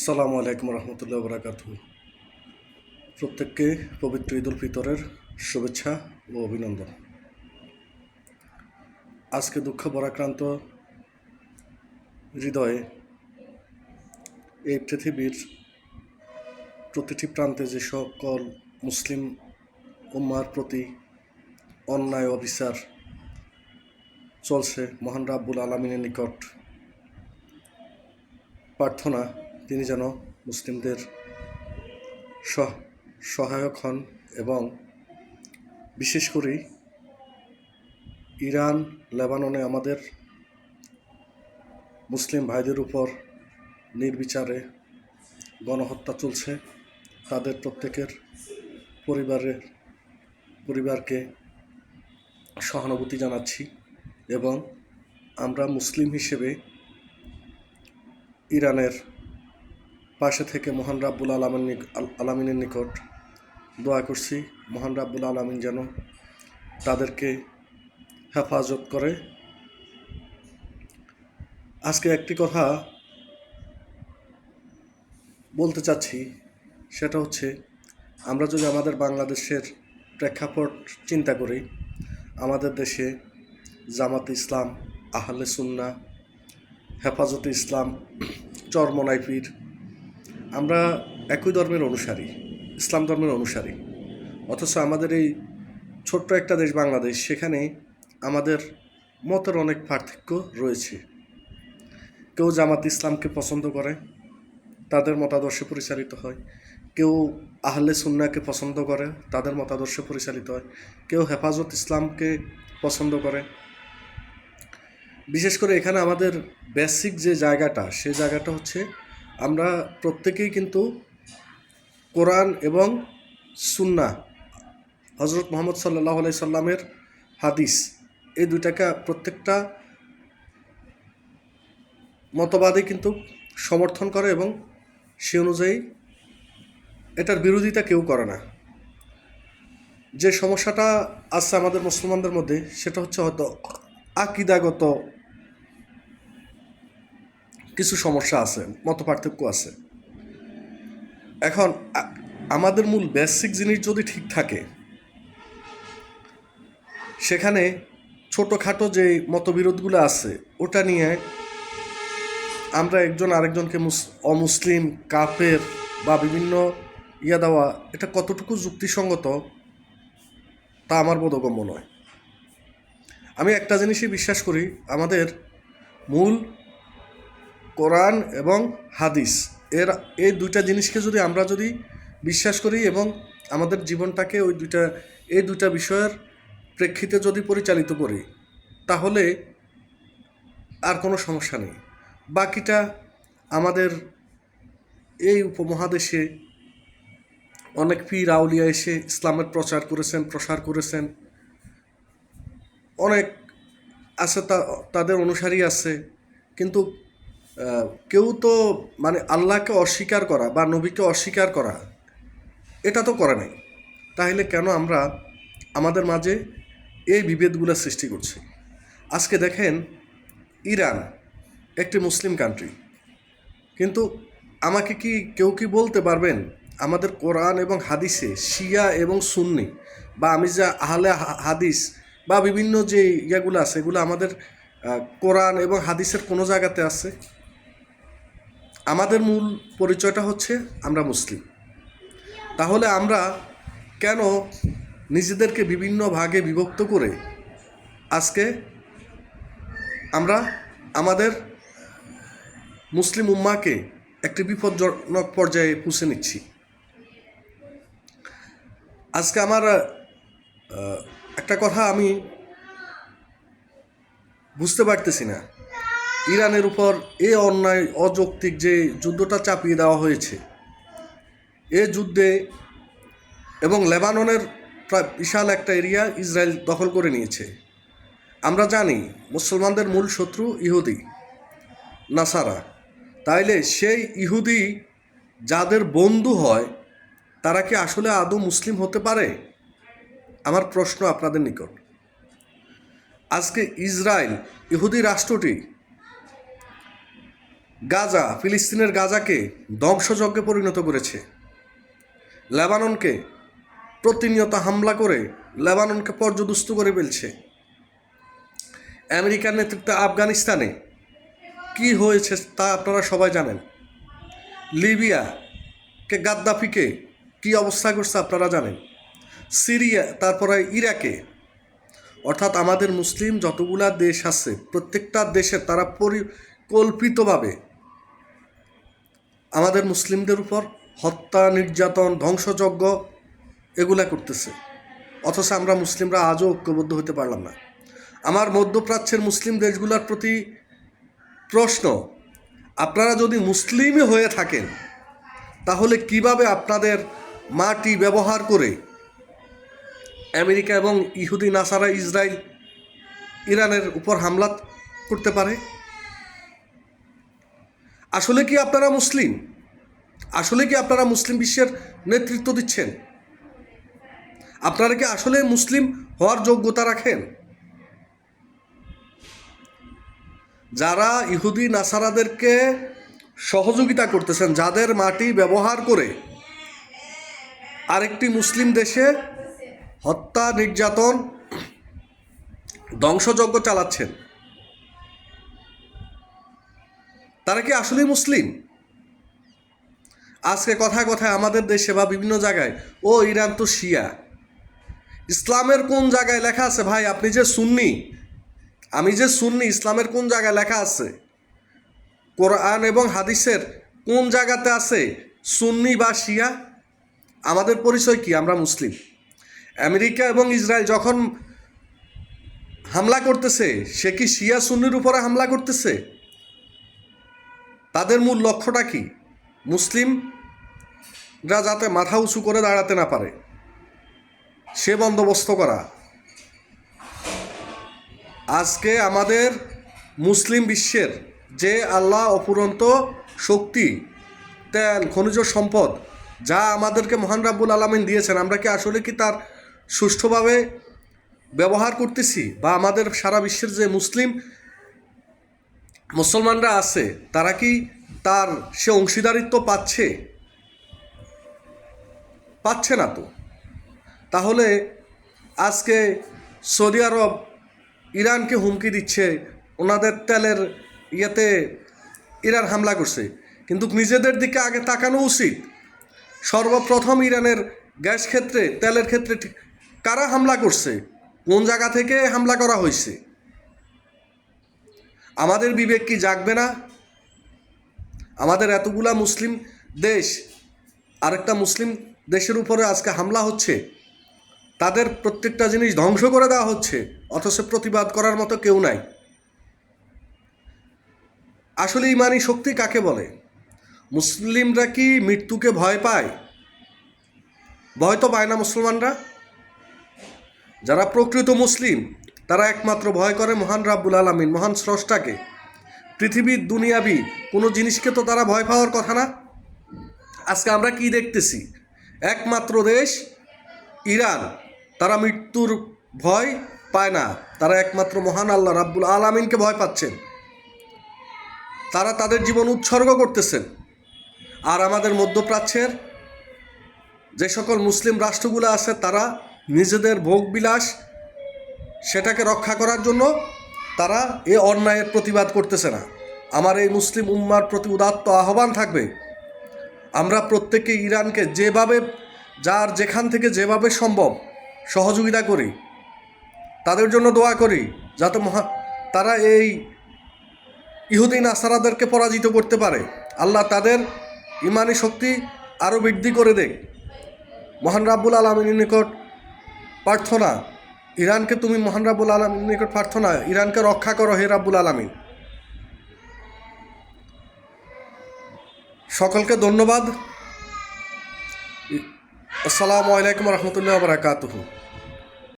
আসসালামু আলাইকুম রহমতুল্লাহ বরাকাতুহু। প্রত্যেককে পবিত্র ঈদ উল ফিতরের শুভেচ্ছা ও অভিনন্দন। আজকে দুঃখ ভারাক্রান্ত হৃদয়ে এই পৃথিবীর প্রতিটি প্রান্তে যে সকল মুসলিম উম্মার প্রতি অন্যায় অবিচার চলছে, মহান রাব্বুল আলামিনের নিকট প্রার্থনা তিনি যেন মুসলিমদের সহায়ক হন এবং বিশেষ করে ইরান লেবাননে আমাদের মুসলিম ভাইদের উপর নির্বিচারে গণহত্যা চলছে, তাদের প্রত্যেকের পরিবারকে সহানুভূতি জানাচ্ছি এবং আমরা মুসলিম হিসেবে ইরানের পাশে থেকে মহান রাব্বুল আলামিনের নিকট দোয়া করছি, মহান রাব্বুল আলামিন যেন তাদেরকে হেফাজত করে। আজকে একটি কথা বলতে চাচ্ছি, সেটা হচ্ছে আমরা যদি আমাদের বাংলাদেশের প্রেক্ষাপট চিন্তা করি, আমাদের দেশে জামাতে ইসলাম, আহলে সুন্নাহ, হেফাজতে ইসলাম, চরমনাই পীর, আমরা একই ধর্মের অনুসারী, ইসলাম ধর্মের অনুসারী। অথচ আমাদের এই ছোট্ট একটা দেশ বাংলাদেশ, সেখানে আমাদের মতের অনেক পার্থক্য রয়েছে। কেউ জামাত ইসলামকে পছন্দ করে, তাদের মতাদর্শে পরিচালিত হয়। কেউ আহলে সুন্নাহকে পছন্দ করে, তাদের মতাদর্শে পরিচালিত হয়। কেউ হেফাজত ইসলামকে পছন্দ করে। বিশেষ করে এখানে আমাদের বেসিক যে জায়গাটা, সেই জায়গাটা হচ্ছে আমরা প্রত্যেকেই কিন্তু কোরআন এবং সুন্নাহ, হজরত মুহাম্মদ সাল্লাল্লাহু আলাইহি সাল্লামের হাদিস, এই দুইটাকে প্রত্যেকটা মতবাদে কিন্তু সমর্থন করে এবং সে অনুযায়ী এটার বিরোধিতা কেউ করে না। যে সমস্যাটা আছে আমাদের মুসলমানদের মধ্যে, সেটা হচ্ছে হয়তো আকীদাগত কিছু সমস্যা আছে, মত পার্থক্য আছে। এখন আমাদের মূল বেসিক জিনিস যদি ঠিক থাকে, সেখানে ছোটোখাটো যে মতবিরোধগুলো আছে ওটা নিয়ে আমরা একজন আরেকজনকে অমুসলিম, কাফের বা বিভিন্ন দেওয়া, এটা কতটুকু যুক্তিসঙ্গত তা আমার বোধগম্য নয়। আমি একটা জিনিসই বিশ্বাস করি, আমাদের মূল কোরআন এবং হাদিস, এই দুইটা জিনিসকে যদি আমরা বিশ্বাস করি এবং আমাদের জীবনটাকে এই দুইটা বিষয়ের প্রেক্ষিতে যদি পরিচালিত করি, তাহলে আর কোনো সমস্যা নেই। বাকিটা আমাদের এই উপমহাদেশে অনেক পীর আউলিয়া এসে ইসলামের প্রসার করেছেন, অনেক আছে, তাদের অনুসারী আছে, কিন্তু কেউ তো মানে আল্লাহকে অস্বীকার করা বা নবীকে অস্বীকার করা এটা তো করে নাই। তাহলে কেন আমরা আমাদের মাঝে এই বিভেদগুলো সৃষ্টি করছি? আজকে দেখেন, ইরান একটি মুসলিম কান্ট্রি, কিন্তু আমাকে কেউ বলতে পারবেন আমাদের কোরআন এবং হাদিসে শিয়া এবং সুন্নি, বা আমি যে আহলে হাদিস বা বিভিন্ন যে ইয়াগুলো আছে, এগুলো আমাদের কোরআন এবং হাদিসের কোনো জায়গাতে আছে? আমাদের মূল পরিচয়টা হচ্ছে আমরা মুসলিম। তাহলে আমরা কেন নিজেদেরকে বিভিন্ন ভাগে বিভক্ত করে আজকে আমরা আমাদের মুসলিম উম্মাকে একটি বিপজ্জনক পর্যায়ে পৌঁছে নিচ্ছি? আজকে আমার একটা কথা আমি বুঝতে পারতেছি না, ইরানের উপর এই অন্যায় অযৌক্তিক যে যুদ্ধটা চাপিয়ে দেওয়া হয়েছে, এ যুদ্ধে এবং লেবাননের প্রায় বিশাল একটা এরিয়া ইসরায়েল দখল করে নিয়েছে। আমরা জানি মুসলমানদের মূল শত্রু ইহুদি, নাসারা। তাইলে সেই ইহুদি যাদের বন্ধু হয়, তারা কি আসলে আদৌ মুসলিম হতে পারে? আমার প্রশ্ন আপনাদের নিকট। আজকে ইসরায়েল, ইহুদি রাষ্ট্রটি গাজা, ফিলিস্তিনের গাজাকে ধ্বংসযজ্ঞে পরিণত করেছে। লেবাননকে প্রতিনিয়ত হামলা করে লেবাননকে পর্যদুস্ত করে ফেলছে। আমেরিকার নেতৃত্বে আফগানিস্তানে কি হয়েছে তা আপনারা সবাই জানেন। লিবিয়াকে, গাদ্দাফিকে কি অবস্থা করছে আপনারা জানেন। সিরিয়া, তারপরে ইরাকে, অর্থাৎ আমাদের মুসলিম যতগুলা দেশ আছে প্রত্যেকটা দেশে তারা পরিকল্পিতভাবে আমাদের মুসলিমদের উপর হত্যা, নির্যাতন, ধ্বংসযজ্ঞ এগুলা করতেছে। অথচ আমরা মুসলিমরা আজও ঐক্যবদ্ধ হতে পারলাম না। আমার মধ্যপ্রাচ্যের মুসলিম দেশগুলোর প্রতি প্রশ্ন, আপনারা যদি মুসলিমই হয়ে থাকেন তাহলে কিভাবে আপনাদের মাটি ব্যবহার করে আমেরিকা এবং ইহুদি নাসারা ইসরায়েল ইরানের উপর হামলা করতে পারে? আসলে কি আপনারা মুসলিম? আসলে কি আপনারা মুসলিম বিশ্বের নেতৃত্ব দিচ্ছেন? আপনারা কি আসলে মুসলিম হওয়ার যোগ্যতা রাখেন? যারা ইহুদি নাসারাদেরকে সহযোগিতা করতেছেন, যাদের মাটি ব্যবহার করে আরেকটি মুসলিম দেশে হত্যা, নির্যাতন, ধ্বংসযজ্ঞ চালাচ্ছেন, তারা কি আসলেই মুসলিম? আজকে কথায় কথায় আমাদের দেশে বা বিভিন্ন জায়গায় ও ইরান তো শিয়া। ইসলামের কোন জায়গায় লেখা আছে ভাই? আপনি যে সুন্নি, আমি যে সুন্নি, ইসলামের কোন জায়গায় লেখা আছে? কোরআন এবং হাদিসের কোন জায়গাতে আছে সুন্নি বা শিয়া? আমাদের পরিচয় কি? আমরা মুসলিম। আমেরিকা এবং ইসরায়েল যখন হামলা করতেছে, সে কি শিয়া সুন্নির উপরে হামলা করতেছে? তাদের মূল লক্ষ্যটা কি? মুসলিমরা যাতে মাথা উঁচু করে দাঁড়াতে না পারে সে বন্দোবস্ত করা। আজকে আমাদের মুসলিম বিশ্বের যে আল্লাহ অফুরন্ত শক্তি, তেল, খনিজ সম্পদ যা আমাদেরকে মহান রাব্বুল আলামিন দিয়েছেন, আমরা কি আসলে কি তার সুষ্ঠুভাবে ব্যবহার করতেছি? বা আমাদের সারা বিশ্বের যে মুসলমানরা আছে তারা কি তার সে অংশীদারিত্ব পাচ্ছে? পাচ্ছে না তো। তাহলে আজকে সৌদি আরব ইরানকে হুমকি দিচ্ছে, ওনাদের তেলের ইয়েতে ইরান হামলা করছে, কিন্তু নিজেদের দিকে আগে তাকানো উচিত। সর্বপ্রথম ইরানের গ্যাস ক্ষেত্রে, তেলের ক্ষেত্রে কারা হামলা করছে? কোন জায়গা থেকে হামলা করা হয়েছে? আমাদের বিবেক কি জাগবে না? আমাদের এতগুলা মুসলিম দেশ আরেকটা মুসলিম দেশের উপরে আজকে হামলা হচ্ছে, তাদের প্রত্যেকটা জিনিস ধ্বংস করে দেওয়া হচ্ছে, অথচ প্রতিবাদ করার মতো কেউ নাই। আসলে ইমানি শক্তি কাকে বলে? মুসলিমরা কি মৃত্যুকে ভয় পায়? ভয় তো পায় না মুসলমানরা। যারা প্রকৃত মুসলিম তারা একমাত্র ভয় করে মহান রাব্বুল আলামিন, মহান স্রষ্টাকে। পৃথিবীর দুনিয়াবি কোনো জিনিসকে তো তারা ভয় পাওয়ার কথা না। আজকে আমরা কি দেখতেছি? একমাত্র দেশ ইরান, তারা মৃত্যুর ভয় পায় না, তারা একমাত্র মহান আল্লাহ রাব্বুল আলামিনকে ভয় পাচ্ছেন। তারা তাদের জীবন উৎসর্গ করতেছেন। আর আমাদের মধ্যপ্রাচ্যের যে সকল মুসলিম রাষ্ট্রগুলো আছে তারা নিজেদের ভোগবিলাস সেটাকে রক্ষা করার জন্য তারা এ অন্যায়ের প্রতিবাদ করতেছে না। আমার এই মুসলিম উম্মার প্রতি উদাত্ত আহ্বান থাকবে, আমরা প্রত্যেকে ইরানকে যেভাবে, যার যেখান থেকে যেভাবে সম্ভব সহযোগিতা করি, তাদের জন্য দোয়া করি যাতে তারা এই ইহুদি নাসারাদেরকে পরাজিত করতে পারে। আল্লাহ তাদের ইমানি শক্তি আরও বৃদ্ধি করে দেখ। মহান রাব্বুল আলামিনের নিকট প্রার্থনা, ইরানকে তুমি মহান রাব্বুল আলামিনের নিকট প্রার্থনা, ইরানকে রক্ষা করো হে রাব্বুল আলামিন। সকলকে ধন্যবাদ। আসসালামু আলাইকুম রহমতুল্লাহ বারাকাতুহু।